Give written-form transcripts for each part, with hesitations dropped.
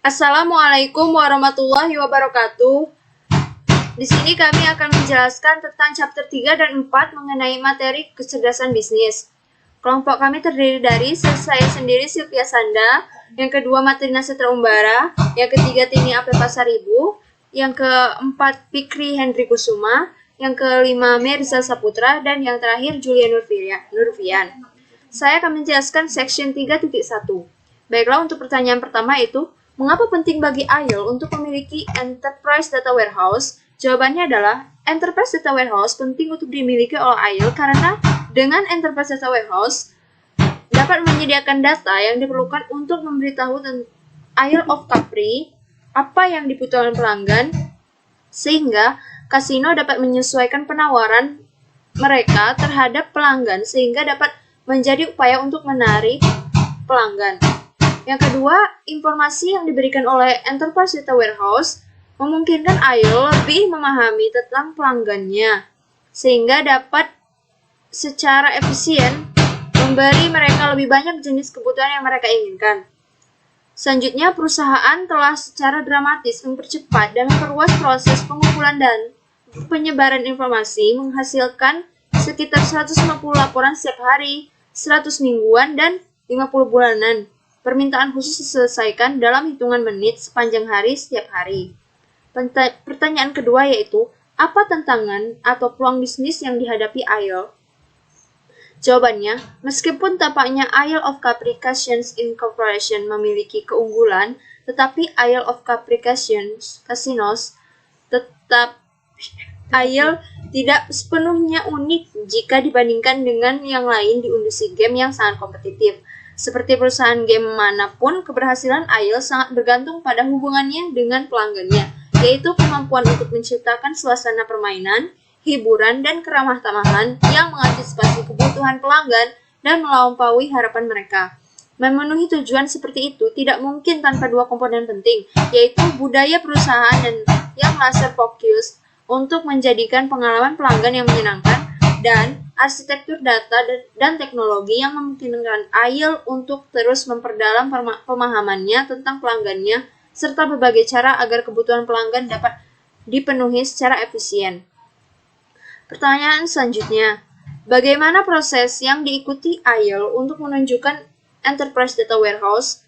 Assalamualaikum warahmatullahi wabarakatuh. Di sini kami akan menjelaskan tentang chapter 3 dan 4 mengenai materi kecerdasan bisnis. Kelompok kami terdiri dari saya sendiri Sylvia Sanda, yang kedua Matrina Setra Umbara, yang ketiga Tini Ape Pasaribu, yang keempat Fikri Hendri Kusuma, yang kelima Mirza Saputra, dan yang terakhir Julia Nurfian. Saya akan menjelaskan section 3.1. Baiklah, untuk pertanyaan pertama itu, mengapa penting bagi IEL untuk memiliki Enterprise Data Warehouse? Jawabannya adalah, Enterprise Data Warehouse penting untuk dimiliki oleh IEL karena dengan Enterprise Data Warehouse dapat menyediakan data yang diperlukan untuk memberitahu Isle of Capri apa yang dibutuhkan pelanggan, sehingga kasino dapat menyesuaikan penawaran mereka terhadap pelanggan sehingga dapat menjadi upaya untuk menarik pelanggan. Yang kedua, informasi yang diberikan oleh Enterprise Data Warehouse memungkinkan IEL lebih memahami tentang pelanggannya, sehingga dapat secara efisien memberi mereka lebih banyak jenis kebutuhan yang mereka inginkan. Selanjutnya, perusahaan telah secara dramatis mempercepat dan memperluas proses pengumpulan dan penyebaran informasi, menghasilkan sekitar 150 laporan setiap hari, 100 mingguan, dan 50 bulanan. Permintaan khusus diselesaikan dalam hitungan menit sepanjang hari setiap hari. Pertanyaan kedua yaitu, apa tantangan atau peluang bisnis yang dihadapi IEL? Jawabannya, meskipun tampaknya Isle of Capri Casinos Incorporation memiliki keunggulan, tetapi Isle of Capri Casinos tetap IEL tidak sepenuhnya unik jika dibandingkan dengan yang lain di industri game yang sangat kompetitif. Seperti perusahaan game manapun, keberhasilan IEL sangat bergantung pada hubungannya dengan pelanggannya, yaitu kemampuan untuk menciptakan suasana permainan, hiburan, dan keramah tamahan yang mengantisipasi kebutuhan pelanggan dan melampaui harapan mereka. Memenuhi tujuan seperti itu tidak mungkin tanpa dua komponen penting, yaitu budaya perusahaan dan yang laser fokus untuk menjadikan pengalaman pelanggan yang menyenangkan, dan arsitektur data dan teknologi yang memungkinkan IEL untuk terus memperdalam pemahamannya tentang pelanggannya, serta berbagai cara agar kebutuhan pelanggan dapat dipenuhi secara efisien. Pertanyaan selanjutnya, bagaimana proses yang diikuti IEL untuk menunjukkan Enterprise Data Warehouse,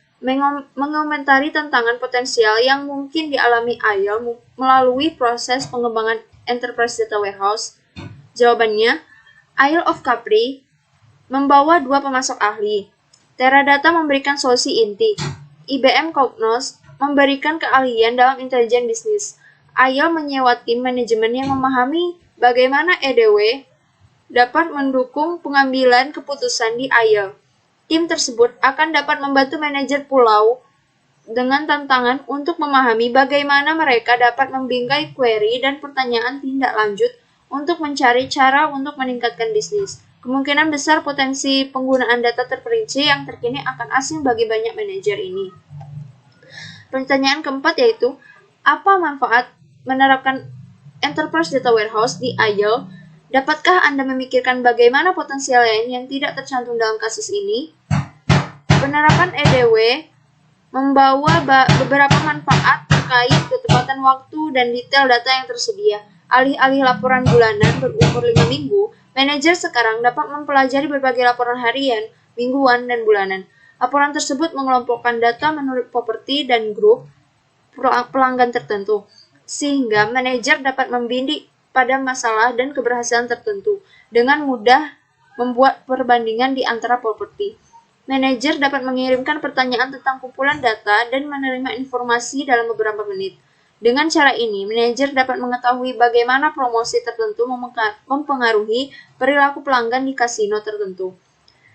mengomentari tantangan potensial yang mungkin dialami IEL melalui proses pengembangan Enterprise Data Warehouse? Jawabannya, Isle of Capri membawa dua pemasok ahli. Teradata memberikan solusi inti. IBM Cognos memberikan keahlian dalam intelijen bisnis. IEL menyewa tim manajemen yang memahami bagaimana EDW dapat mendukung pengambilan keputusan di IEL. Tim tersebut akan dapat membantu manajer pulau dengan tantangan untuk memahami bagaimana mereka dapat membingkai query dan pertanyaan tindak lanjut untuk mencari cara untuk meningkatkan bisnis. Kemungkinan besar potensi penggunaan data terperinci yang terkini akan asing bagi banyak manajer ini. Pertanyaan keempat yaitu, apa manfaat menerapkan Enterprise Data Warehouse di IEL? Dapatkah Anda memikirkan bagaimana potensial lain yang tidak tercantum dalam kasus ini? Penerapan EDW membawa beberapa manfaat terkait ketepatan waktu dan detail data yang tersedia. Alih-alih laporan bulanan berumur 5 minggu, manajer sekarang dapat mempelajari berbagai laporan harian, mingguan, dan bulanan. Laporan tersebut mengelompokkan data menurut properti dan grup pelanggan tertentu, sehingga manajer dapat membidik pada masalah dan keberhasilan tertentu dengan mudah membuat perbandingan di antara properti. Manajer dapat mengirimkan pertanyaan tentang kumpulan data dan menerima informasi dalam beberapa menit. Dengan cara ini, manajer dapat mengetahui bagaimana promosi tertentu mempengaruhi perilaku pelanggan di kasino tertentu.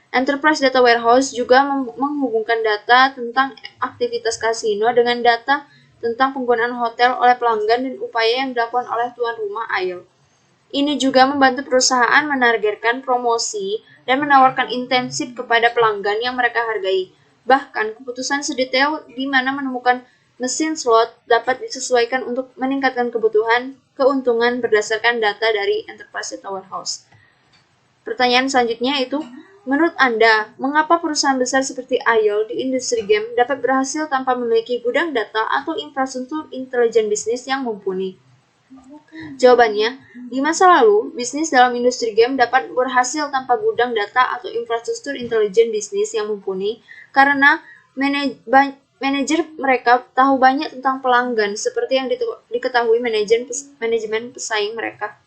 Enterprise Data Warehouse juga menghubungkan data tentang aktivitas kasino dengan data tentang penggunaan hotel oleh pelanggan dan upaya yang dilakukan oleh tuan rumah IEL. Ini juga membantu perusahaan menargetkan promosi dan menawarkan intensif kepada pelanggan yang mereka hargai. Bahkan, keputusan sedetail di mana menemukan mesin slot dapat disesuaikan untuk meningkatkan keuntungan berdasarkan data dari Enterprise Data Warehouse. Pertanyaan selanjutnya itu, Menurut Anda, mengapa perusahaan besar seperti IEL di industri game dapat berhasil tanpa memiliki gudang data atau infrastruktur intelijen bisnis yang mumpuni? Jawabannya, di masa lalu, bisnis dalam industri game dapat berhasil tanpa gudang data atau infrastruktur intelijen bisnis yang mumpuni karena manajer mereka tahu banyak tentang pelanggan seperti yang diketahui manajemen pesaing mereka.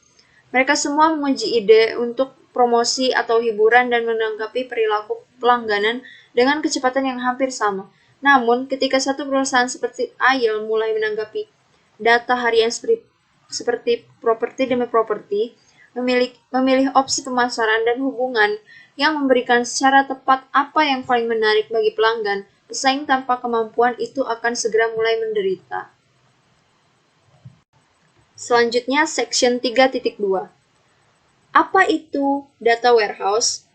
Mereka semua menguji ide untuk promosi atau hiburan dan menanggapi perilaku pelangganan dengan kecepatan yang hampir sama. Namun, ketika satu perusahaan seperti IEL mulai menanggapi data harian seperti properti demi properti, memilih opsi pemasaran dan hubungan yang memberikan secara tepat apa yang paling menarik bagi pelanggan, pesaing tanpa kemampuan itu akan segera mulai menderita. Selanjutnya, section 3.2. Apa itu data warehouse?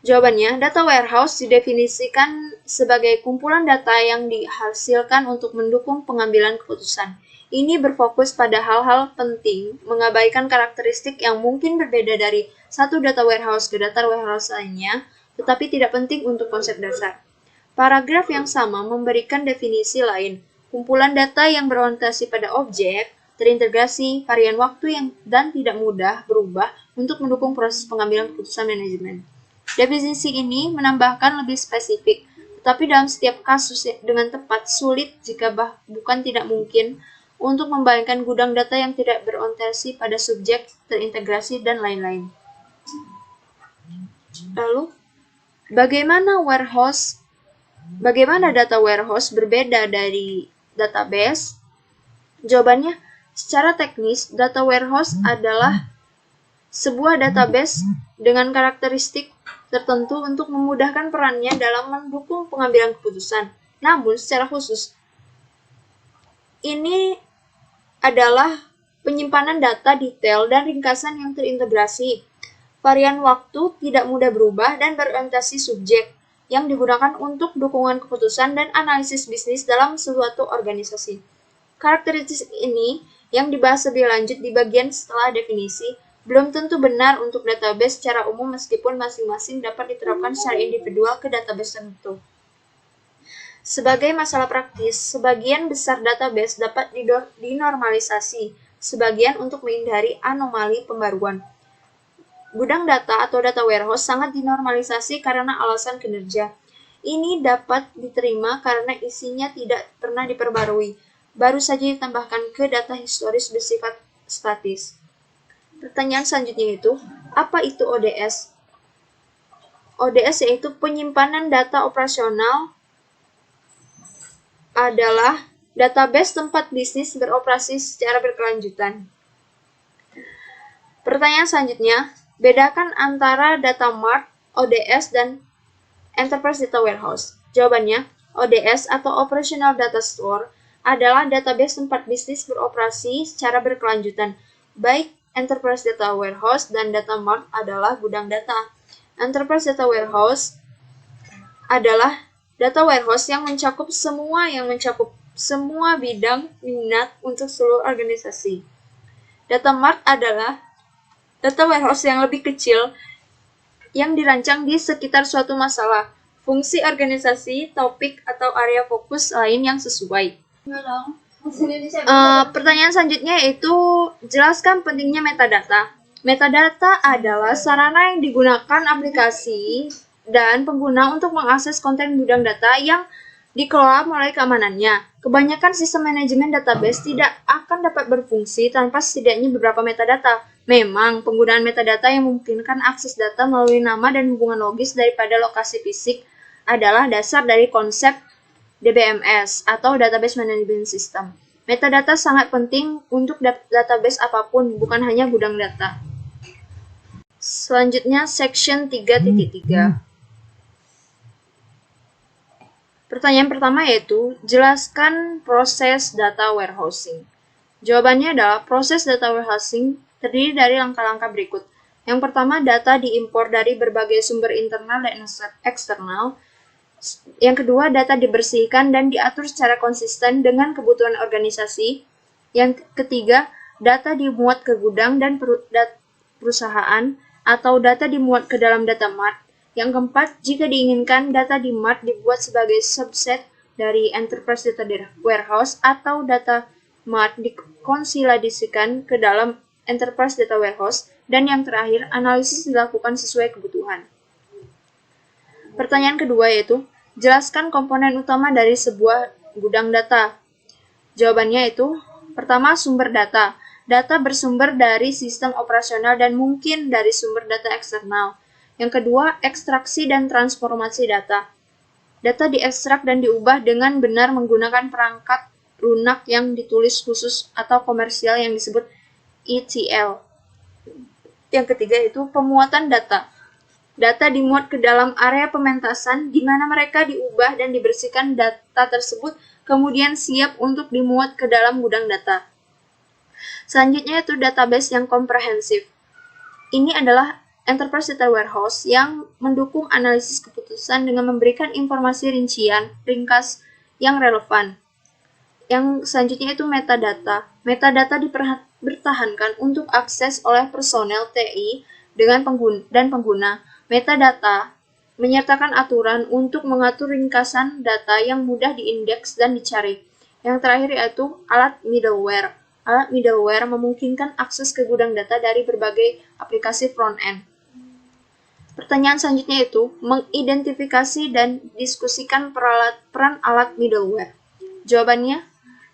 Jawabannya, data warehouse didefinisikan sebagai kumpulan data yang dihasilkan untuk mendukung pengambilan keputusan. Ini berfokus pada hal-hal penting, mengabaikan karakteristik yang mungkin berbeda dari satu data warehouse ke data warehouse lainnya, tetapi tidak penting untuk konsep dasar. Paragraf yang sama memberikan definisi lain, kumpulan data yang berorientasi pada objek, terintegrasi, varian waktu dan tidak mudah berubah untuk mendukung proses pengambilan keputusan manajemen. Definisi ini menambahkan lebih spesifik, tetapi dalam setiap kasus dengan tepat sulit jika bukan tidak mungkin untuk membayangkan gudang data yang tidak berorientasi pada subjek, terintegrasi, dan lain-lain. Lalu, bagaimana data warehouse berbeda dari database? Jawabannya, secara teknis, data warehouse adalah sebuah database dengan karakteristik tertentu untuk memudahkan perannya dalam mendukung pengambilan keputusan. Namun, secara khusus, ini adalah penyimpanan data detail dan ringkasan yang terintegrasi. Varian waktu tidak mudah berubah dan berorientasi subjek yang digunakan untuk dukungan keputusan dan analisis bisnis dalam suatu organisasi. Karakteristik ini yang dibahas lebih lanjut di bagian setelah definisi belum tentu benar untuk database secara umum meskipun masing-masing dapat diterapkan secara individual ke database tertentu. Sebagai masalah praktis, sebagian besar database dapat dinormalisasi, sebagian untuk menghindari anomali pembaruan. Gudang data atau data warehouse sangat dinormalisasi karena alasan kinerja. Ini dapat diterima karena isinya tidak pernah diperbarui, baru saja ditambahkan ke data historis bersifat statis. Pertanyaan selanjutnya itu, apa itu ODS? ODS yaitu penyimpanan data operasional adalah database tempat bisnis beroperasi secara berkelanjutan. Pertanyaan selanjutnya, bedakan antara data mart, ODS, dan enterprise data warehouse. Jawabannya, ODS atau operational data store adalah database tempat bisnis beroperasi secara berkelanjutan. Baik enterprise data warehouse dan data mart adalah gudang data. Enterprise data warehouse adalah data warehouse yang mencakup semua bidang minat untuk seluruh organisasi. Data mart adalah data warehouse yang lebih kecil yang dirancang di sekitar suatu masalah, fungsi organisasi, topik, atau area fokus lain yang sesuai. Pertanyaan selanjutnya yaitu, jelaskan pentingnya metadata. Metadata adalah sarana yang digunakan aplikasi dan pengguna untuk mengakses konten gudang data yang dikelola melalui keamanannya. Kebanyakan sistem manajemen database tidak akan dapat berfungsi tanpa setidaknya beberapa metadata. Memang, penggunaan metadata yang memungkinkan akses data melalui nama dan hubungan logis daripada lokasi fisik adalah dasar dari konsep DBMS atau Database Management System. Metadata sangat penting untuk database apapun, bukan hanya gudang data. Selanjutnya, section 3.3. Pertanyaan pertama yaitu, jelaskan proses data warehousing. Jawabannya adalah, proses data warehousing terdiri dari langkah-langkah berikut. Yang pertama, data diimpor dari berbagai sumber internal dan eksternal. Yang kedua, data dibersihkan dan diatur secara konsisten dengan kebutuhan organisasi. Yang ketiga, data dimuat ke gudang dan perusahaan, atau data dimuat ke dalam data mart. Yang keempat, jika diinginkan data di Mart dibuat sebagai subset dari Enterprise Data Warehouse atau data Mart dikonsolidasikan ke dalam Enterprise Data Warehouse, dan yang terakhir, analisis dilakukan sesuai kebutuhan. Pertanyaan kedua yaitu, jelaskan komponen utama dari sebuah gudang data. Jawabannya itu, pertama, sumber data. Data bersumber dari sistem operasional dan mungkin dari sumber data eksternal. Yang kedua, ekstraksi dan transformasi data. Data diekstrak dan diubah dengan benar menggunakan perangkat lunak yang ditulis khusus atau komersial yang disebut ETL. Yang ketiga itu pemuatan data. Data dimuat ke dalam area pementasan di mana mereka diubah dan dibersihkan data tersebut kemudian siap untuk dimuat ke dalam gudang data. Selanjutnya itu database yang komprehensif. Ini adalah Enterprise Data Warehouse yang mendukung analisis keputusan dengan memberikan informasi rincian, ringkas, yang relevan. Yang selanjutnya itu metadata. Metadata dipertahankan untuk akses oleh personel TI dan pengguna. Metadata menyertakan aturan untuk mengatur ringkasan data yang mudah diindeks dan dicari. Yang terakhir yaitu alat middleware. Alat middleware memungkinkan akses ke gudang data dari berbagai aplikasi front-end. Pertanyaan selanjutnya itu, mengidentifikasi dan diskusikan peran alat middleware. Jawabannya,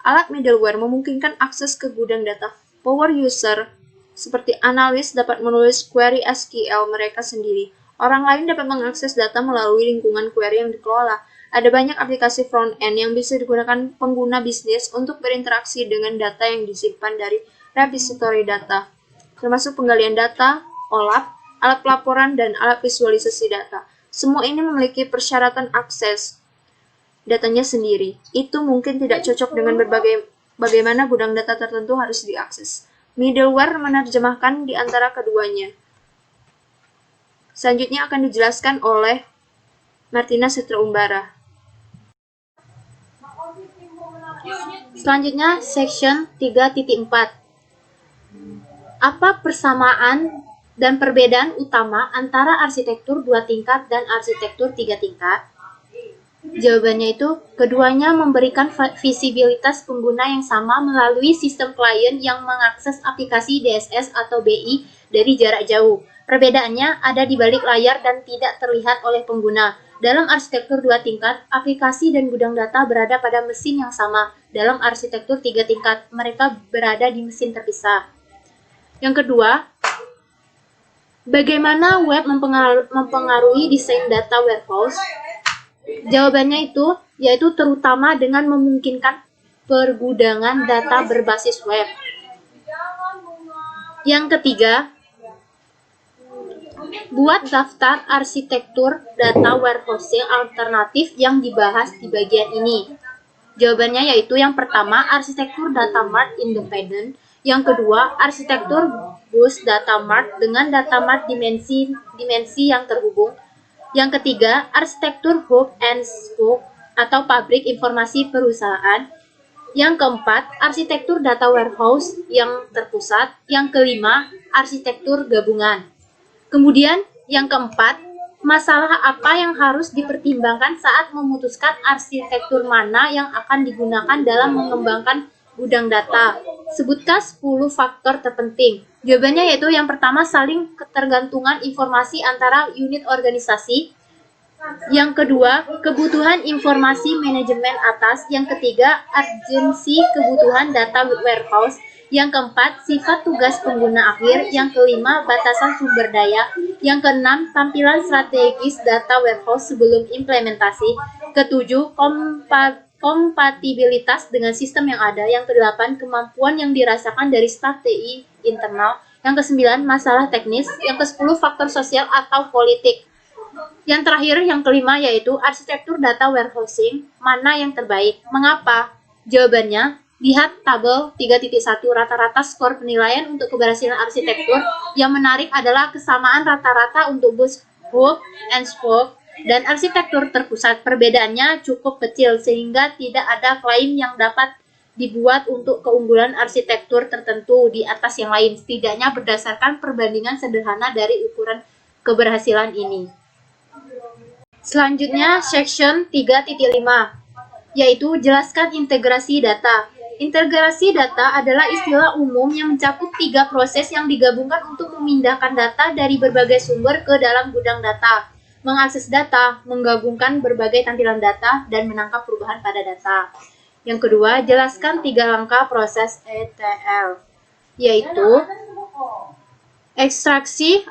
alat middleware memungkinkan akses ke gudang data. Power user, seperti analis, dapat menulis query SQL mereka sendiri. Orang lain dapat mengakses data melalui lingkungan query yang dikelola. Ada banyak aplikasi front-end yang bisa digunakan pengguna bisnis untuk berinteraksi dengan data yang disimpan dari repository data, termasuk penggalian data, OLAP, alat pelaporan, dan alat visualisasi data. Semua ini memiliki persyaratan akses datanya sendiri. Itu mungkin tidak cocok dengan bagaimana gudang data tertentu harus diakses. Middleware menerjemahkan di antara keduanya. Selanjutnya akan dijelaskan oleh Martina Setra-Umbara. Selanjutnya, section 3.4. Apa persamaan dan perbedaan utama antara arsitektur 2 tingkat dan arsitektur 3 tingkat? Jawabannya itu, keduanya memberikan visibilitas pengguna yang sama melalui sistem klien yang mengakses aplikasi DSS atau BI dari jarak jauh. Perbedaannya ada di balik layar dan tidak terlihat oleh pengguna. Dalam arsitektur 2 tingkat, aplikasi dan gudang data berada pada mesin yang sama. Dalam arsitektur 3 tingkat, mereka berada di mesin terpisah. Yang kedua, bagaimana web mempengaruhi desain data warehouse? Jawabannya itu, yaitu terutama dengan memungkinkan pergudangan data berbasis web. Yang ketiga, buat daftar arsitektur data warehousing alternatif yang dibahas di bagian ini. Jawabannya yaitu yang pertama, arsitektur data mart independent. Yang kedua, arsitektur bus data mart dengan data mart dimensi yang terhubung. Yang ketiga, arsitektur hub and spoke atau pabrik informasi perusahaan. Yang keempat, arsitektur data warehouse yang terpusat. Yang kelima, arsitektur gabungan. Kemudian, yang keempat, masalah apa yang harus dipertimbangkan saat memutuskan arsitektur mana yang akan digunakan dalam mengembangkan gudang data. Sebutkan 10 faktor terpenting. Jawabannya yaitu yang pertama, saling ketergantungan informasi antara unit organisasi. Yang kedua, kebutuhan informasi manajemen atas. Yang ketiga, urgensi kebutuhan data warehouse. Yang keempat, sifat tugas pengguna akhir. Yang kelima, batasan sumber daya. Yang keenam, tampilan strategis data warehouse sebelum implementasi. Ketujuh, kompatibilitas dengan sistem yang ada. Yang kedelapan, kemampuan yang dirasakan dari staf TI internal. Yang kesembilan, masalah teknis. Yang kesepuluh, faktor sosial atau politik. Yang terakhir, yang kelima, yaitu arsitektur data warehousing, mana yang terbaik? Mengapa? Jawabannya, lihat tabel 3.1 rata-rata skor penilaian untuk keberhasilan arsitektur. Yang menarik adalah kesamaan rata-rata untuk bus, hub, and spoke, dan arsitektur terpusat. Perbedaannya cukup kecil sehingga tidak ada klaim yang dapat dibuat untuk keunggulan arsitektur tertentu di atas yang lain, setidaknya berdasarkan perbandingan sederhana dari ukuran keberhasilan ini. Selanjutnya, section 3.5, yaitu jelaskan integrasi data. Integrasi data adalah istilah umum yang mencakup 3 proses yang digabungkan untuk memindahkan data dari berbagai sumber ke dalam gudang data, mengakses data, menggabungkan berbagai tampilan data, dan menangkap perubahan pada data. Yang kedua, jelaskan 3 langkah proses ETL, yaitu ekstraksi,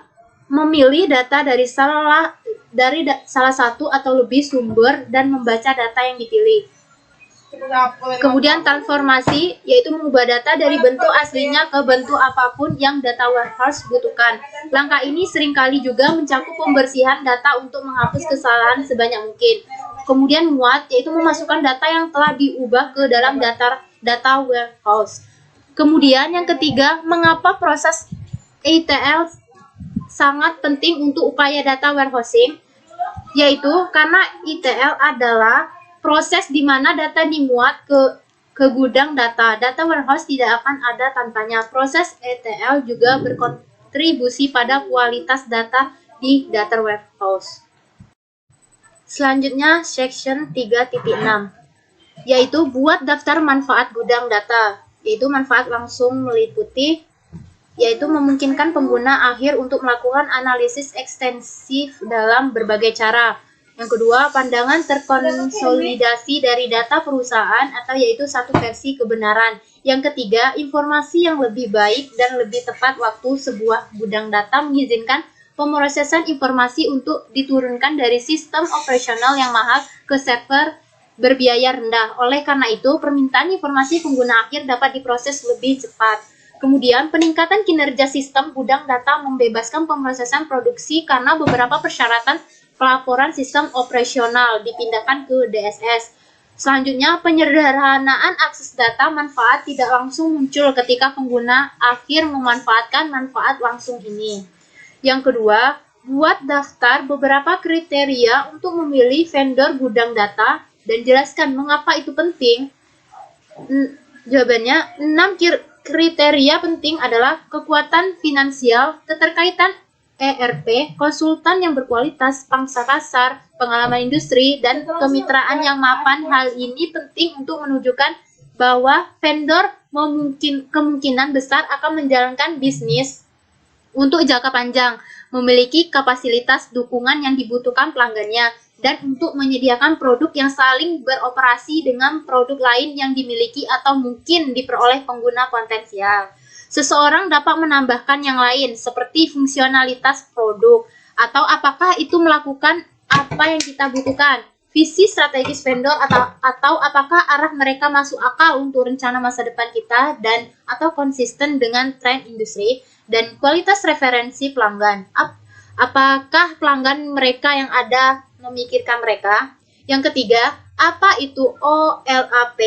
memilih data dari salah satu atau lebih sumber dan membaca data yang dipilih. Kemudian transformasi, yaitu mengubah data dari bentuk aslinya ke bentuk apapun yang data warehouse butuhkan. Langkah ini seringkali juga mencakup pembersihan data untuk menghapus kesalahan sebanyak mungkin. Kemudian muat, yaitu memasukkan data yang telah diubah ke dalam data warehouse. Kemudian yang ketiga, mengapa proses ETL sangat penting untuk upaya data warehousing, yaitu karena ETL adalah proses di mana data dimuat ke gudang data. Data warehouse tidak akan ada tanpanya. Proses ETL juga berkontribusi pada kualitas data di data warehouse. Selanjutnya, section 3.6, yaitu buat daftar manfaat gudang data, yaitu manfaat langsung meliputi yaitu memungkinkan pengguna akhir untuk melakukan analisis ekstensif dalam berbagai cara. Yang kedua, pandangan terkonsolidasi dari data perusahaan atau yaitu satu versi kebenaran. Yang ketiga, informasi yang lebih baik dan lebih tepat waktu sebuah gudang data mengizinkan pemrosesan informasi untuk diturunkan dari sistem operasional yang mahal ke server berbiaya rendah. Oleh karena itu, permintaan informasi pengguna akhir dapat diproses lebih cepat. Kemudian, peningkatan kinerja sistem gudang data membebaskan pemrosesan produksi karena beberapa persyaratan pelaporan sistem operasional dipindahkan ke DSS. Selanjutnya, penyederhanaan akses data manfaat tidak langsung muncul ketika pengguna akhir memanfaatkan manfaat langsung ini. Yang kedua, buat daftar beberapa kriteria untuk memilih vendor gudang data dan jelaskan mengapa itu penting. Jawabannya, 6 kriteria penting adalah kekuatan finansial, keterkaitan ERP, konsultan yang berkualitas, pangsa pasar, pengalaman industri, dan kemitraan yang mapan. Hal ini penting untuk menunjukkan bahwa vendor kemungkinan besar akan menjalankan bisnis untuk jangka panjang, memiliki kapasitas dukungan yang dibutuhkan pelanggannya, dan untuk menyediakan produk yang saling beroperasi dengan produk lain yang dimiliki atau mungkin diperoleh pengguna potensial. Seseorang dapat menambahkan yang lain, seperti fungsionalitas produk, atau apakah itu melakukan apa yang kita butuhkan, visi strategis vendor, atau apakah arah mereka masuk akal untuk rencana masa depan kita, dan atau konsisten dengan tren industri, dan kualitas referensi pelanggan. Apakah pelanggan mereka yang ada memikirkan mereka? Yang ketiga, apa itu OLAP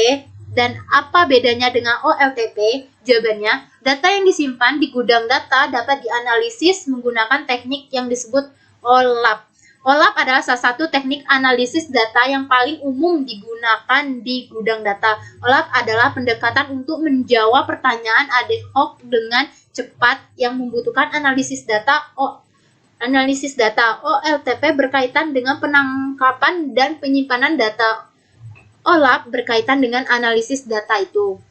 dan apa bedanya dengan OLTP? Jawabannya, data yang disimpan di gudang data dapat dianalisis menggunakan teknik yang disebut OLAP. OLAP adalah salah satu teknik analisis data yang paling umum digunakan di gudang data. OLAP adalah pendekatan untuk menjawab pertanyaan ad hoc dengan cepat yang membutuhkan analisis data. OLTP berkaitan dengan penangkapan dan penyimpanan data. OLAP berkaitan dengan analisis data itu.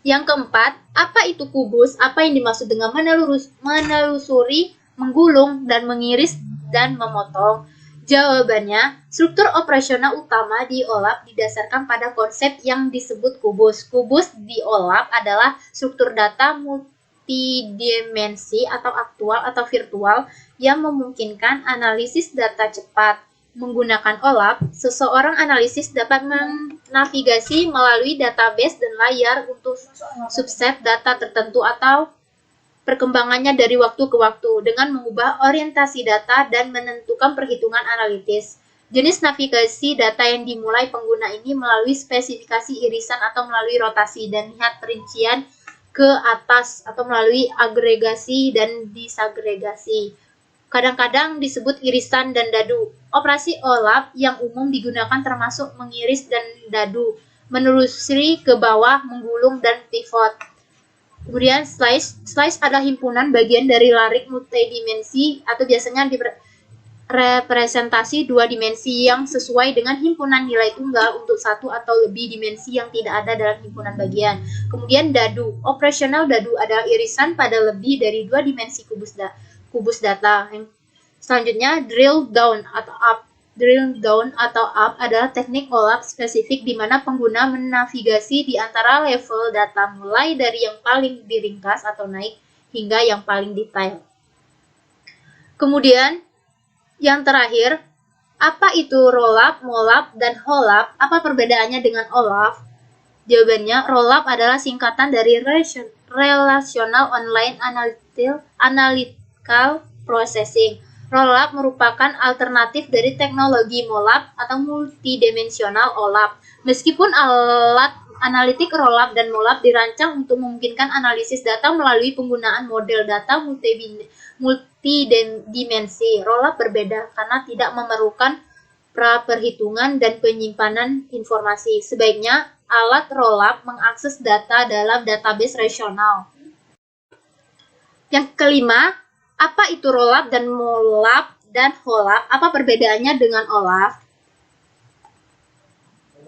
Yang keempat, apa itu kubus? Apa yang dimaksud dengan menelusuri, menggulung, dan mengiris, dan memotong? Jawabannya, struktur operasional utama di OLAP didasarkan pada konsep yang disebut kubus. Kubus di OLAP adalah struktur data multidimensi atau aktual atau virtual yang memungkinkan analisis data cepat. Menggunakan OLAP, seseorang analisis dapat menavigasi melalui database dan layar untuk subset data tertentu atau perkembangannya dari waktu ke waktu dengan mengubah orientasi data dan menentukan perhitungan analitis. Jenis navigasi data yang dimulai pengguna ini melalui spesifikasi irisan atau melalui rotasi, dan lihat perincian ke atas atau melalui agregasi dan disagregasi. Kadang-kadang disebut irisan dan dadu. Operasi OLAP yang umum digunakan termasuk mengiris dan dadu, menelusuri ke bawah, menggulung, dan pivot. Kemudian slice adalah himpunan bagian dari larik multidimensi atau biasanya representasi dua dimensi yang sesuai dengan himpunan nilai tunggal untuk satu atau lebih dimensi yang tidak ada dalam himpunan bagian. Kemudian dadu. Operasional dadu adalah irisan pada lebih dari dua dimensi kubus data. Selanjutnya, drill down atau up. Drill down atau up adalah teknik OLAP spesifik di mana pengguna menavigasi di antara level data mulai dari yang paling diringkas atau naik hingga yang paling detail. Kemudian, yang terakhir, apa itu rollup, mollup, dan hollup? Apa perbedaannya dengan OLAP? Jawabannya, rollup adalah singkatan dari Relational Online Analytical Processing. Rollup merupakan alternatif dari teknologi mollup atau multidimensional OLAP. Meskipun alat analitik rollup dan mollup dirancang untuk memungkinkan analisis data melalui penggunaan model data multidimensi, rollup berbeda karena tidak memerlukan perhitungan dan penyimpanan informasi. Sebaiknya, alat rollup mengakses data dalam database relasional. Yang kelima, apa itu rollup dan mollup dan hollup? Apa perbedaannya dengan OLAP?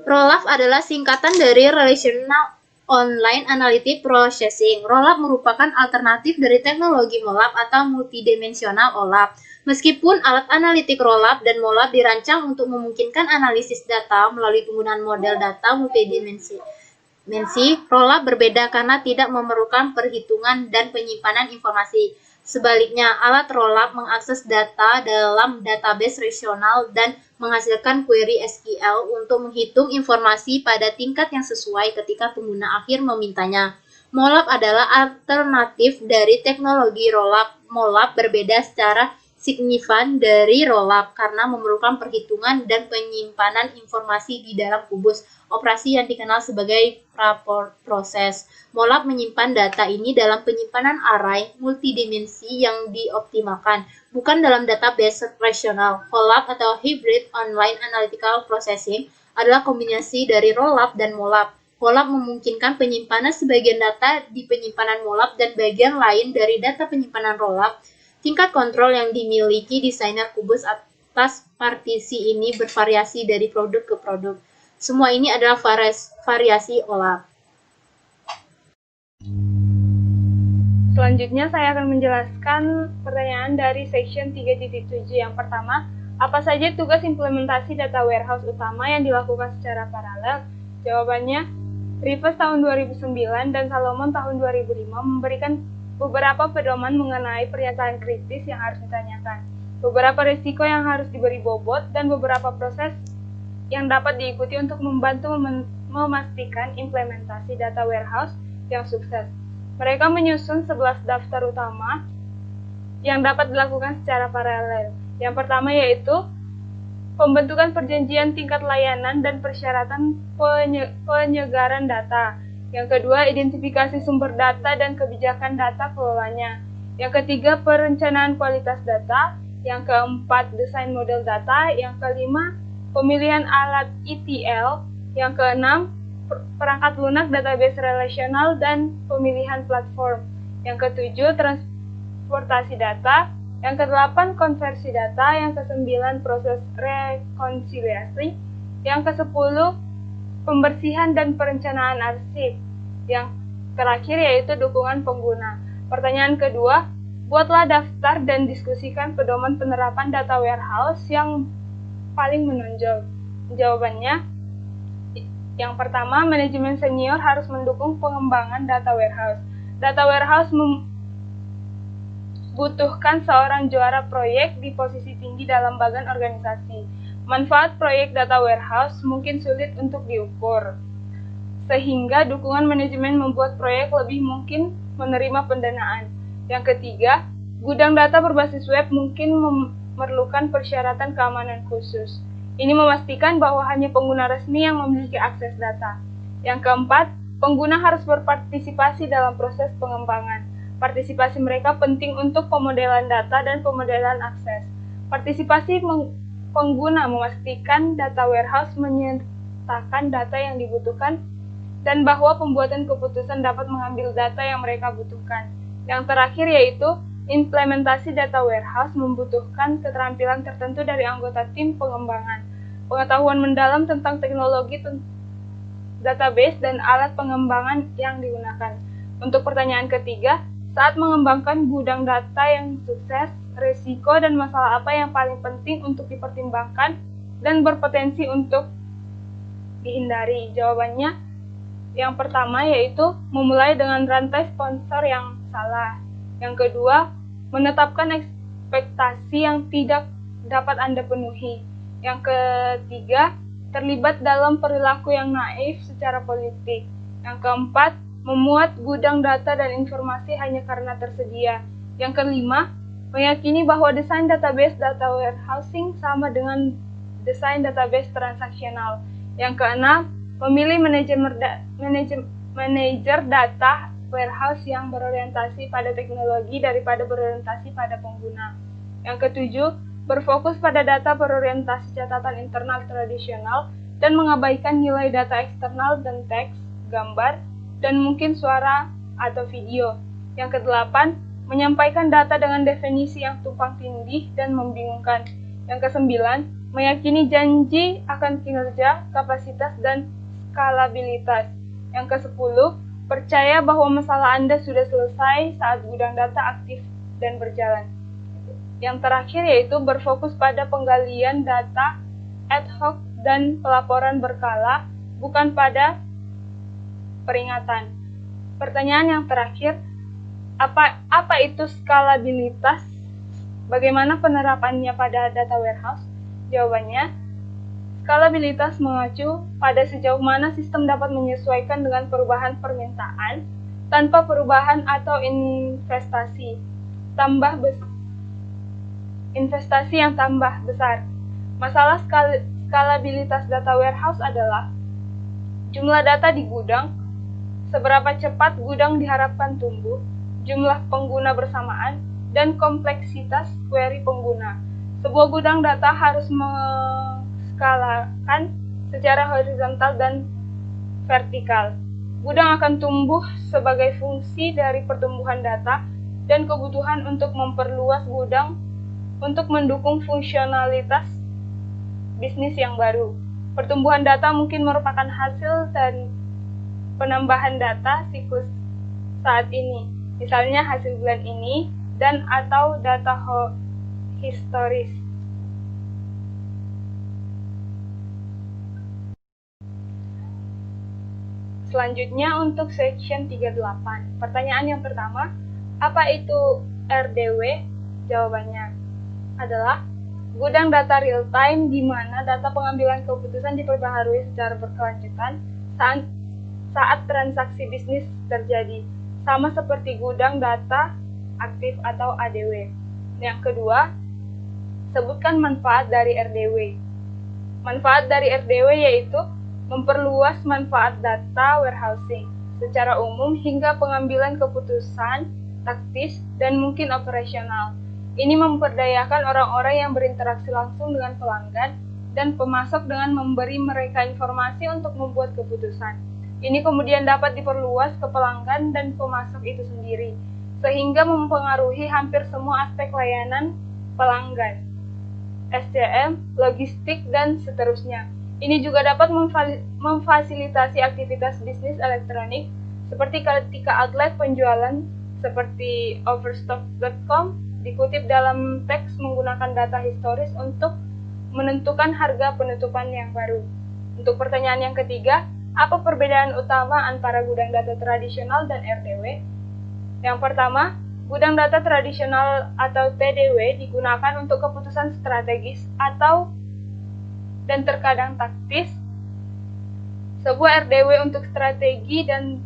Rollup adalah singkatan dari Relational Online Analytic Processing. Rollup merupakan alternatif dari teknologi mollup atau multidimensional OLAP. Meskipun alat analitik rollup dan mollup dirancang untuk memungkinkan analisis data melalui penggunaan model data multidimensi, rollup berbeda karena tidak memerlukan perhitungan dan penyimpanan informasi. Sebaliknya, alat rollup mengakses data dalam database relasional dan menghasilkan query SQL untuk menghitung informasi pada tingkat yang sesuai ketika pengguna akhir memintanya. Mollup adalah alternatif dari teknologi rollup. Mollup berbeda secara signifan dari rollup karena memerlukan perhitungan dan penyimpanan informasi di dalam kubus operasi yang dikenal sebagai proses. Mollup menyimpan data ini dalam penyimpanan array multidimensi yang dioptimalkan, bukan dalam database relasional. Hollup atau Hybrid Online Analytical Processing adalah kombinasi dari rollup dan mollup. Hollup memungkinkan penyimpanan sebagian data di penyimpanan mollup dan bagian lain dari data penyimpanan rollup. Tingkat kontrol yang dimiliki desainer kubus atas partisi ini bervariasi dari produk ke produk. Semua ini adalah variasi OLAP. Selanjutnya saya akan menjelaskan pertanyaan dari section 3.7. Yang pertama, apa saja tugas implementasi data warehouse utama yang dilakukan secara paralel? Jawabannya, Rivers tahun 2009 dan Salomon tahun 2005 memberikan beberapa pedoman mengenai pernyataan kritis yang harus ditanyakan, beberapa risiko yang harus diberi bobot, dan beberapa proses yang dapat diikuti untuk membantu memastikan implementasi data warehouse yang sukses. Mereka menyusun 11 daftar utama yang dapat dilakukan secara paralel. Yang pertama yaitu pembentukan perjanjian tingkat layanan dan persyaratan penyegaran data. Yang kedua, identifikasi sumber data dan kebijakan data kelolanya. Yang ketiga, perencanaan kualitas data. Yang keempat, desain model data. Yang kelima, pemilihan alat ETL. Yang keenam, perangkat lunak database relasional dan pemilihan platform. Yang ketujuh, transportasi data. Yang kedelapan, konversi data. Yang kesembilan, proses rekonsiliasi. Yang kesepuluh, pembersihan dan perencanaan arsip. Yang terakhir yaitu dukungan pengguna. Pertanyaan kedua, buatlah daftar dan diskusikan pedoman penerapan data warehouse yang paling menonjol. Jawabannya, yang pertama, manajemen senior harus mendukung pengembangan data warehouse. Data warehouse membutuhkan seorang juara proyek di posisi tinggi dalam bagian organisasi. Manfaat proyek data warehouse mungkin sulit untuk diukur, sehingga dukungan manajemen membuat proyek lebih mungkin menerima pendanaan. Yang ketiga, gudang data berbasis web mungkin memerlukan persyaratan keamanan khusus. Ini memastikan bahwa hanya pengguna resmi yang memiliki akses data. Yang keempat, pengguna harus berpartisipasi dalam proses pengembangan. Partisipasi mereka penting untuk pemodelan data dan pemodelan akses. Partisipasi pengguna memastikan data warehouse menyertakan data yang dibutuhkan dan bahwa pembuatan keputusan dapat mengambil data yang mereka butuhkan. Yang terakhir yaitu Implementasi data warehouse membutuhkan keterampilan tertentu dari anggota tim pengembangan, pengetahuan mendalam tentang teknologi database dan alat pengembangan yang digunakan. Untuk pertanyaan ketiga, saat mengembangkan gudang data yang sukses, risiko dan masalah apa yang paling penting untuk dipertimbangkan dan berpotensi untuk dihindari? Jawabannya yang pertama yaitu memulai dengan rantai sponsor yang salah. Yang kedua, menetapkan ekspektasi yang tidak dapat Anda penuhi. Yang ketiga, terlibat dalam perilaku yang naif secara politik. Yang keempat, memuat gudang data dan informasi hanya karena tersedia. Yang kelima, meyakini bahwa desain database data warehousing sama dengan desain database transaksional. Yang keenam, memilih manajer data warehouse yang berorientasi pada teknologi daripada berorientasi pada pengguna. Yang ketujuh, berfokus pada data berorientasi catatan internal tradisional dan mengabaikan nilai data eksternal dan teks, gambar, dan mungkin suara atau video. Yang kedelapan, menyampaikan data dengan definisi yang tumpang tindih dan membingungkan. Yang kesembilan, meyakini janji akan kinerja, kapasitas, dan skalabilitas. Yang kesepuluh, percaya bahwa masalah Anda sudah selesai saat gudang data aktif dan berjalan. Yang terakhir yaitu berfokus pada penggalian data ad hoc dan pelaporan berkala, bukan pada peringatan. Pertanyaan yang terakhir, apa itu skalabilitas? Bagaimana penerapannya pada data warehouse? Jawabannya, skalabilitas mengacu pada sejauh mana sistem dapat menyesuaikan dengan perubahan permintaan tanpa perubahan atau investasi yang tambah besar. Masalah skalabilitas data warehouse adalah jumlah data di gudang, seberapa cepat gudang diharapkan tumbuh, jumlah pengguna bersamaan, dan kompleksitas query pengguna. Sebuah gudang data harus skalakan secara horizontal dan vertikal. Gudang akan tumbuh sebagai fungsi dari pertumbuhan data dan kebutuhan untuk memperluas gudang untuk mendukung fungsionalitas bisnis yang baru. Pertumbuhan data mungkin merupakan hasil dari penambahan data siklus saat ini, misalnya hasil bulan ini dan atau data historis. Selanjutnya untuk section 38. Pertanyaan yang pertama, apa itu RDW? Jawabannya adalah gudang data real time di mana data pengambilan keputusan diperbaharui secara berkelanjutan saat transaksi bisnis terjadi, sama seperti gudang data aktif atau ADW. Yang kedua, sebutkan manfaat dari RDW. Manfaat dari RDW yaitu memperluas manfaat data warehousing secara umum hingga pengambilan keputusan taktis dan mungkin operasional. Ini memperdayakan orang-orang yang berinteraksi langsung dengan pelanggan dan pemasok dengan memberi mereka informasi untuk membuat keputusan. Ini kemudian dapat diperluas ke pelanggan dan pemasok itu sendiri, sehingga mempengaruhi hampir semua aspek layanan pelanggan, SCM, logistik, dan seterusnya. Ini juga dapat memfasilitasi aktivitas bisnis elektronik seperti ketika outlet penjualan seperti Overstock.com dikutip dalam teks menggunakan data historis untuk menentukan harga penutupan yang baru. Untuk pertanyaan yang ketiga, apa perbedaan utama antara gudang data tradisional dan RDW? Yang pertama, gudang data tradisional atau TDW digunakan untuk keputusan strategis dan terkadang taktis. Sebuah RDW untuk strategi dan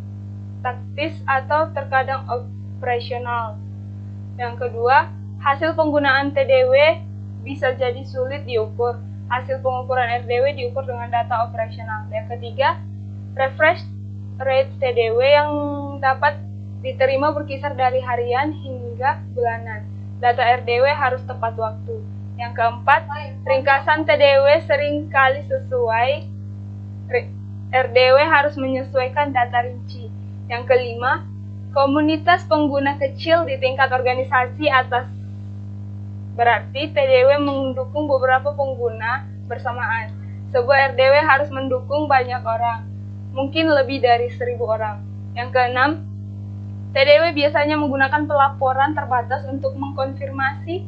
taktis atau terkadang operasional. Yang kedua, hasil penggunaan TDW bisa jadi sulit diukur. Hasil pengukuran RDW diukur dengan data operasional. Yang ketiga, refresh rate TDW yang dapat diterima berkisar dari harian hingga bulanan. Data RDW harus tepat waktu. Yang keempat, ringkasan TDW sering kali sesuai. RDW harus menyesuaikan data rinci. Yang kelima, Komunitas pengguna kecil di tingkat organisasi atas berarti TDW mendukung beberapa pengguna bersamaan. Sebuah RDW harus mendukung banyak orang, mungkin lebih dari 1.000 orang. Yang keenam, TDW biasanya menggunakan pelaporan terbatas untuk mengkonfirmasi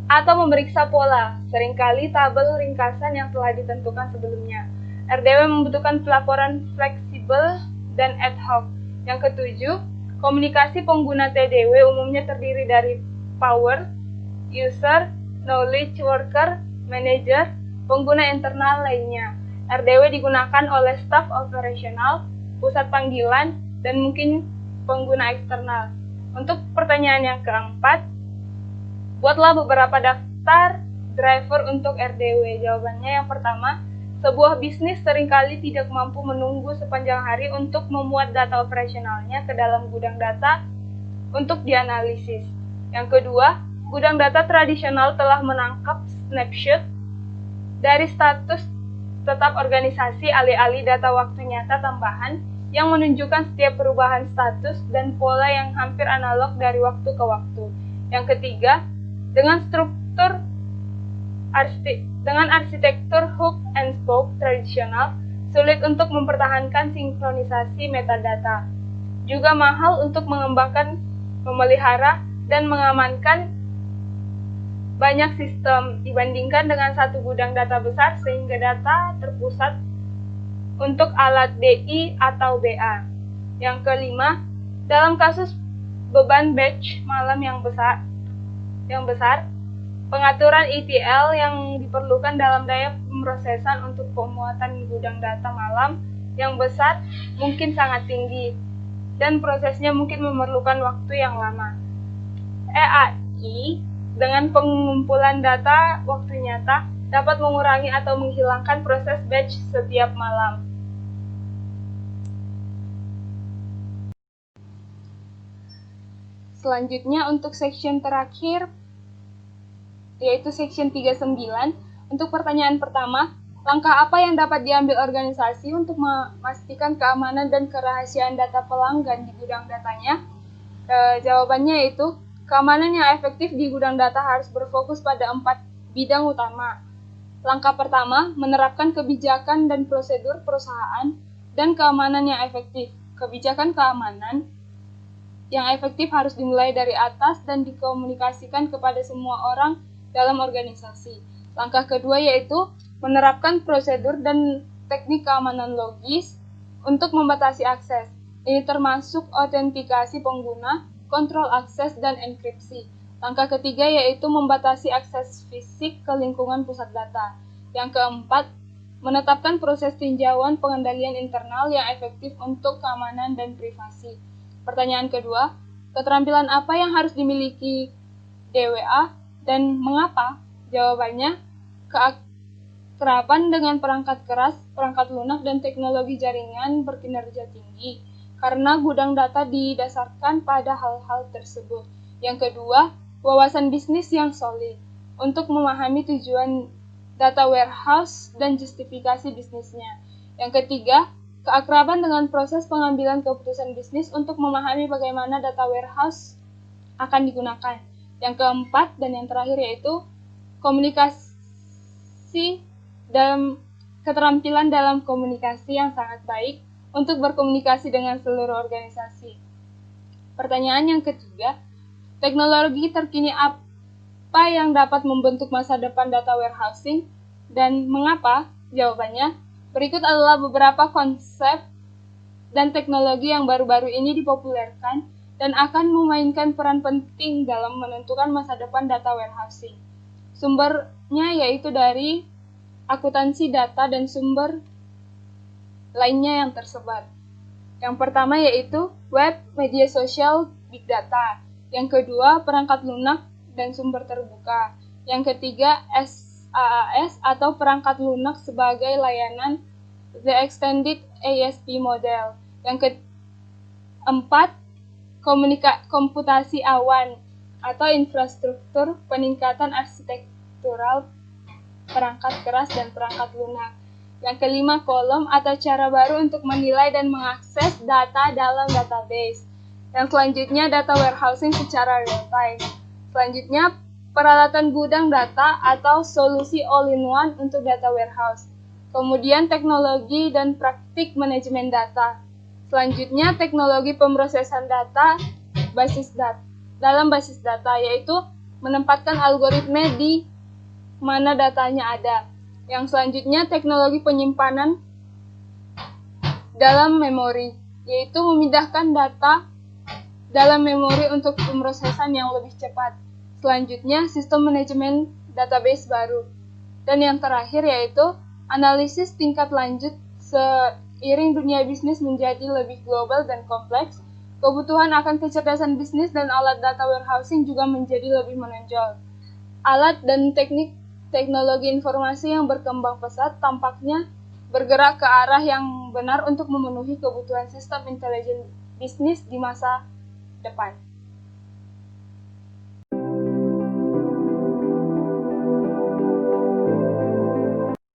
atau memeriksa pola, seringkali tabel ringkasan yang telah ditentukan sebelumnya. RDW membutuhkan pelaporan fleksibel dan ad hoc. Yang ketujuh, komunikasi pengguna TDW umumnya terdiri dari power, user, knowledge worker, manager, pengguna internal lainnya. RDW digunakan oleh staf operasional, pusat panggilan, dan mungkin pengguna eksternal. Untuk pertanyaan yang keempat, buatlah beberapa daftar driver untuk RDW. Jawabannya yang pertama, sebuah bisnis seringkali tidak mampu menunggu sepanjang hari untuk memuat data operasionalnya ke dalam gudang data untuk dianalisis. Yang kedua, gudang data tradisional telah menangkap snapshot dari status tetap organisasi alih-alih data waktu nyata tambahan yang menunjukkan setiap perubahan status dan pola yang hampir analog dari waktu ke waktu. Yang ketiga, dengan arsitektur hook and spoke tradisional, sulit untuk mempertahankan sinkronisasi metadata. Juga mahal untuk mengembangkan, memelihara, dan mengamankan banyak sistem dibandingkan dengan satu gudang data besar sehingga data terpusat untuk alat BI atau BA. Yang kelima, dalam kasus beban batch malam yang besar, pengaturan ETL yang diperlukan dalam daya pemrosesan untuk pemuatan gudang data malam yang besar mungkin sangat tinggi dan prosesnya mungkin memerlukan waktu yang lama. EAI dengan pengumpulan data waktu nyata dapat mengurangi atau menghilangkan proses batch setiap malam. Selanjutnya untuk section terakhir, yaitu section 39. Untuk pertanyaan pertama, langkah apa yang dapat diambil organisasi untuk memastikan keamanan dan kerahasiaan data pelanggan di gudang datanya? Jawabannya yaitu, keamanan yang efektif di gudang data harus berfokus pada 4 bidang utama. Langkah pertama, menerapkan kebijakan dan prosedur perusahaan dan keamanan yang efektif. Kebijakan keamanan yang efektif harus dimulai dari atas dan dikomunikasikan kepada semua orang dalam organisasi. Langkah kedua yaitu menerapkan prosedur dan teknik keamanan logis untuk membatasi akses. Ini termasuk autentikasi pengguna, kontrol akses, dan enkripsi. Langkah ketiga yaitu membatasi akses fisik ke lingkungan pusat data. Yang keempat, menetapkan proses tinjauan pengendalian internal yang efektif untuk keamanan dan privasi. Pertanyaan kedua, keterampilan apa yang harus dimiliki DWA dan mengapa? Jawabannya, keakraban dengan perangkat keras, perangkat lunak, dan teknologi jaringan berkinerja tinggi, karena gudang data didasarkan pada hal-hal tersebut. Yang kedua, wawasan bisnis yang solid untuk memahami tujuan data warehouse dan justifikasi bisnisnya. Yang ketiga, keakraban dengan proses pengambilan keputusan bisnis untuk memahami bagaimana data warehouse akan digunakan. Yang keempat dan yang terakhir yaitu keterampilan dalam komunikasi yang sangat baik untuk berkomunikasi dengan seluruh organisasi. Pertanyaan yang ketiga, teknologi terkini apa yang dapat membentuk masa depan data warehousing dan mengapa? Jawabannya, berikut adalah beberapa konsep dan teknologi yang baru-baru ini dipopulerkan dan akan memainkan peran penting dalam menentukan masa depan data warehousing. Sumbernya yaitu dari akuntansi data dan sumber lainnya yang tersebar. Yang pertama yaitu web, media sosial, big data. Yang kedua, perangkat lunak dan sumber terbuka. Yang ketiga, SaaS atau perangkat lunak sebagai layanan The Extended ASP Model. Yang keempat, komputasi awan atau infrastruktur peningkatan arsitektural perangkat keras dan perangkat lunak. Yang kelima, kolom atau cara baru untuk menilai dan mengakses data dalam database. Yang selanjutnya data warehousing secara real time. Selanjutnya peralatan gudang data atau solusi all-in-one untuk data warehouse. Kemudian teknologi dan praktik manajemen data. Selanjutnya teknologi pemrosesan data dalam basis data, yaitu menempatkan algoritma di mana datanya ada. Yang selanjutnya teknologi penyimpanan dalam memori, yaitu memindahkan data dalam memori untuk pemrosesan yang lebih cepat. Selanjutnya, sistem manajemen database baru. Dan yang terakhir yaitu analisis tingkat lanjut. Seiring dunia bisnis menjadi lebih global dan kompleks, kebutuhan akan kecerdasan bisnis dan alat data warehousing juga menjadi lebih menonjol. Alat dan teknologi informasi yang berkembang pesat tampaknya bergerak ke arah yang benar untuk memenuhi kebutuhan sistem intelijen bisnis di masa depan.